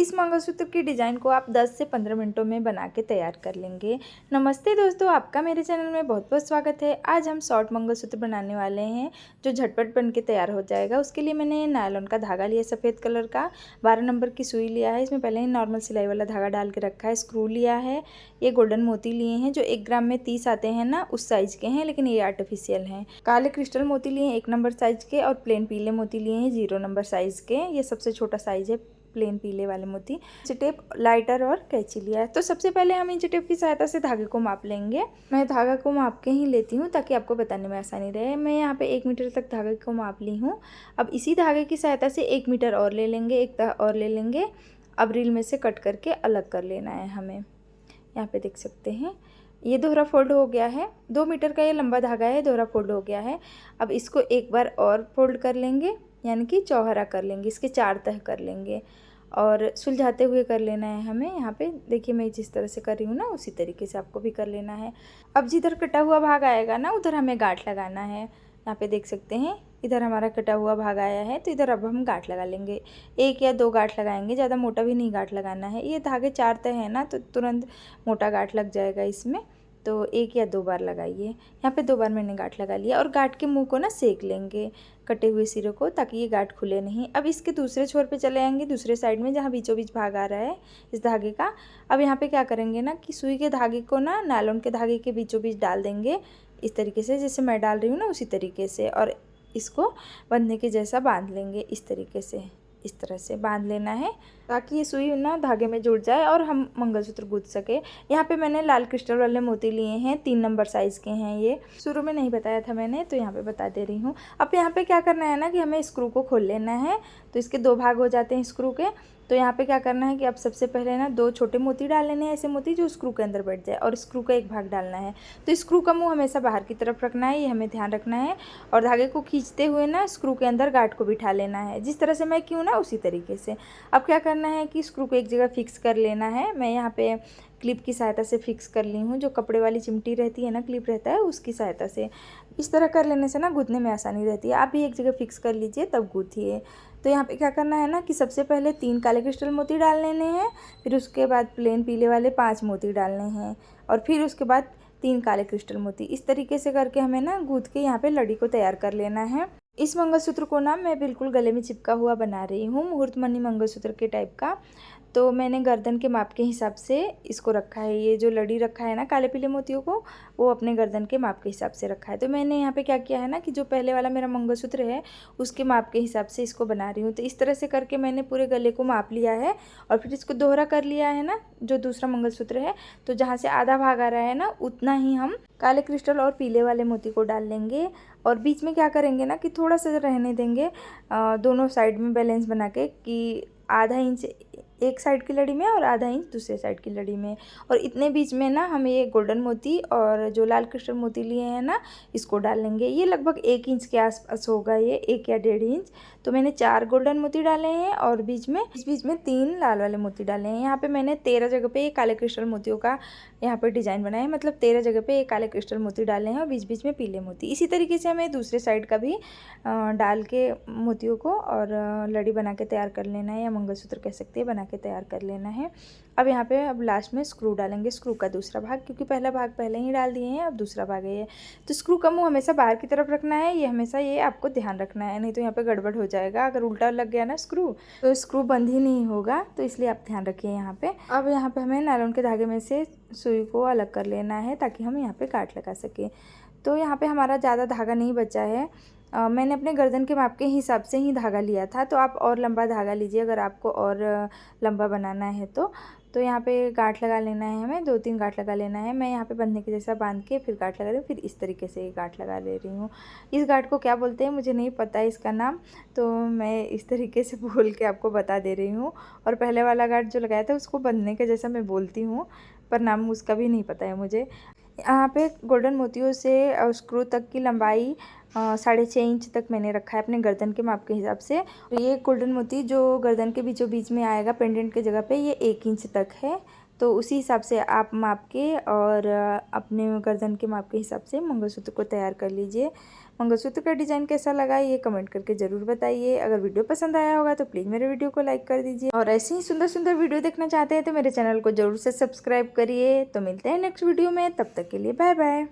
इस मंगलसूत्र की डिज़ाइन को आप 10 से 15 मिनटों में बना के तैयार कर लेंगे। नमस्ते दोस्तों, आपका मेरे चैनल में बहुत बहुत स्वागत है। आज हम शॉर्ट मंगलसूत्र बनाने वाले हैं जो झटपट बन के तैयार हो जाएगा। उसके लिए मैंने नायलॉन का धागा लिया, सफ़ेद कलर का 12 नंबर की सुई लिया है। इसमें पहले ही नॉर्मल सिलाई वाला धागा डाल के रखा है। स्क्रू लिया है, ये गोल्डन मोती लिए हैं जो 1 ग्राम में 30 आते हैं ना, उस साइज़ के हैं, लेकिन ये आर्टिफिशियल हैं। काले क्रिस्टल मोती लिए हैं 1 नंबर साइज़ के, और प्लेन पीले मोती लिए हैं 0 नंबर साइज़ के। ये सबसे छोटा साइज़ है प्लेन पीले वाले मोती। इंची टेप, लाइटर और कैंची लिया है। तो सबसे पहले हम इंची टेप की सहायता से धागे को माप लेंगे। मैं धागा को माप के ही लेती हूँ ताकि आपको बताने में आसानी रहे। मैं यहाँ पे 1 मीटर तक धागे को माप ली हूँ। अब इसी धागे की सहायता से 1 मीटर और ले लेंगे, और ले लेंगे। अब रील में से कट करके अलग कर लेना है हमें। यहाँ पे देख सकते हैं ये दोहरा फोल्ड हो गया है। 2 मीटर का ये लंबा धागा है, दोहरा फोल्ड हो गया है। अब इसको एक बार और फोल्ड कर लेंगे, यानी कि चौहरा कर लेंगे, इसके 4 तह कर लेंगे और सुलझाते हुए कर लेना है हमें। यहाँ पे देखिए मैं जिस तरह से कर रही हूँ ना, उसी तरीके से आपको भी कर लेना है। अब जिधर कटा हुआ भाग आएगा ना, उधर हमें गांठ लगाना है। यहाँ पे देख सकते हैं इधर हमारा कटा हुआ भाग आया है, तो इधर अब हम गांठ लगा लेंगे। 1 या 2 गांठ लगाएंगे, ज़्यादा मोटा भी नहीं गांठ लगाना है। ये धागे 4 तह है ना, तो तुरंत मोटा गांठ लग जाएगा इसमें, तो 1 या 2 बार लगाइए। यहाँ पे 2 बार मैंने गांठ लगा लिया, और गांठ के मुंह को ना सेक लेंगे कटे हुए सिरों को, ताकि ये गांठ खुले नहीं। अब इसके दूसरे छोर पे चले आएंगे, दूसरे साइड में जहाँ बीचों बीच भाग आ रहा है इस धागे का। अब यहाँ पे क्या करेंगे ना कि सुई के धागे को ना नायलॉन के धागे के बीचों बीच डाल देंगे, इस तरीके से जैसे मैं डाल रही हूँ ना, उसी तरीके से। और इसको बंधने के जैसा बांध लेंगे, इस तरीके से, इस तरह से बांध लेना है ताकि ये सुई ना धागे में जुड़ जाए और हम मंगलसूत्र गूंथ सके। यहाँ पे मैंने लाल क्रिस्टल वाले मोती लिए हैं, 3 नंबर साइज़ के हैं। ये शुरू में नहीं बताया था मैंने, तो यहाँ पे बता दे रही हूँ। अब यहाँ पे क्या करना है ना कि हमें स्क्रू को खोल लेना है। तो इसके 2 भाग हो जाते हैं स्क्रू के। तो यहाँ पे क्या करना है कि अब सबसे पहले ना 2 छोटे मोती डाल लेने हैं, ऐसे मोती जो स्क्रू के अंदर बैठ जाए, और स्क्रू का 1 भाग डालना है। तो स्क्रू का मुंह हमेशा बाहर की तरफ रखना है, ये हमें ध्यान रखना है। और धागे को खींचते हुए ना स्क्रू के अंदर गांठ को बिठा लेना है, जिस तरह से मैं क्यों ना उसी तरीके से। अब क्या करना है कि स्क्रू को एक जगह फिक्स कर लेना है। मैं यहाँ पे क्लिप की सहायता से फिक्स कर ली हूँ, जो कपड़े वाली चिमटी रहती है ना, क्लिप रहता है, उसकी सहायता से। इस तरह कर लेने से ना गूंथने में आसानी रहती है। आप भी एक जगह फिक्स कर लीजिए, तब गूंथिए। तो यहाँ पे क्या करना है ना कि सबसे पहले 3 काले क्रिस्टल मोती डाल लेने हैं, फिर उसके बाद प्लेन पीले वाले 5 मोती डालने हैं, और फिर उसके बाद 3 काले क्रिस्टल मोती। इस तरीके से करके हमें ना गूंथ के यहाँ पे लड़ी को तैयार कर लेना है। इस मंगलसूत्र को ना मैं बिल्कुल गले में चिपका हुआ बना रही हूँ, मुहूर्त मणि मंगलसूत्र के टाइप का। तो मैंने गर्दन के माप के हिसाब से इसको रखा है। ये जो लड़ी रखा है ना काले पीले मोतियों को, वो अपने गर्दन के माप के हिसाब से रखा है। तो मैंने यहाँ पे क्या किया है ना कि जो पहले वाला मेरा मंगलसूत्र है, उसके माप के हिसाब से इसको बना रही हूँ। तो इस तरह से करके मैंने पूरे गले को माप लिया है, और फिर इसको दोहरा कर लिया है ना, जो दूसरा मंगलसूत्र है। तो जहाँ से आधा भाग आ रहा है ना, उतना ही हम काले क्रिस्टल और पीले वाले मोती को डाल लेंगे। और बीच में क्या करेंगे ना कि थोड़ा सा रहने देंगे, दोनों साइड में बैलेंस बना के, कि आधा इंच एक साइड की लड़ी में और आधा इंच दूसरे साइड की लड़ी में। और इतने बीच में ना हम ये गोल्डन मोती और जो लाल क्रिस्टल मोती लिए हैं ना, इसको डाल लेंगे। ये लगभग 1 इंच के आसपास होगा, ये 1 या 1.5 इंच। तो मैंने 4 गोल्डन मोती डाले हैं, और बीच में 3 लाल वाले मोती डाले हैं। यहाँ पे मैंने 13 जगह पे ये काले क्रिस्टल मोतियों का यहाँ पर डिज़ाइन बनाया है, मतलब 13 जगह पे ये काले क्रिस्टल मोती डाले हैं, और बीच बीच में पीले मोती। इसी तरीके से हमें दूसरे साइड का भी डाल के मोतियों को और लड़ी बना के तैयार कर लेना है, या मंगलसूत्र कह सकते हैं, बना के तैयार कर लेना है। अब यहाँ पे अब लास्ट में स्क्रू डालेंगे, स्क्रू का दूसरा भाग, क्योंकि पहला भाग पहले ही डाल दिए हैं, अब दूसरा भाग है ये। तो स्क्रू का मुंह हमेशा बाहर की तरफ रखना है, ये हमेशा ये आपको ध्यान रखना है, नहीं तो यहाँ पे गड़बड़ हो जाएगा। अगर उल्टा लग गया ना स्क्रू, तो स्क्रू बंद ही नहीं होगा, तो इसलिए आप ध्यान रखिए यहाँ पे। अब यहाँ पे हमें नायलॉन के धागे में से सुई को अलग कर लेना है, ताकि हम यहाँ पे गांठ लगा सकें। तो यहाँ पे हमारा ज़्यादा धागा नहीं बचा है। मैंने अपने गर्दन के माप के हिसाब से ही धागा लिया था, तो आप और लंबा धागा लीजिए अगर आपको और लंबा बनाना है तो यहाँ पे गांठ लगा लेना है हमें, 2-3 गांठ लगा लेना है। मैं यहाँ पे बंधने के जैसा बांध के फिर गांठ लगा रही हूँ, फिर इस तरीके से गांठ लगा ले रही हूँ। इस गांठ को क्या बोलते हैं मुझे नहीं पता है इसका नाम, तो मैं इस तरीके से बोल के आपको बता दे रही हूँ। और पहले वाला गांठ जो लगाया था उसको बंधने के जैसा मैं बोलती हूँ, पर नाम उसका भी नहीं पता है मुझे। यहाँ पे गोल्डन मोतियों से स्क्रू तक की लंबाई 6.5 इंच तक मैंने रखा है अपने गर्दन के माप के हिसाब से। तो ये गोल्डन मोती जो गर्दन के बीचों बीच में आएगा पेंडेंट के जगह पे, ये 1 इंच तक है। तो उसी हिसाब से आप माप के और अपने गर्दन के माप के हिसाब से मंगलसूत्र को तैयार कर लीजिए। मंगलसूत्र का डिज़ाइन कैसा लगा ये कमेंट करके ज़रूर बताइए। अगर वीडियो पसंद आया होगा तो प्लीज़ मेरे वीडियो को लाइक कर दीजिए और ऐसे ही सुंदर सुंदर वीडियो देखना चाहते हैं तो मेरे चैनल को ज़रूर से सब्सक्राइब करिए। तो मिलते हैं नेक्स्ट वीडियो में, तब तक के लिए बाय बाय।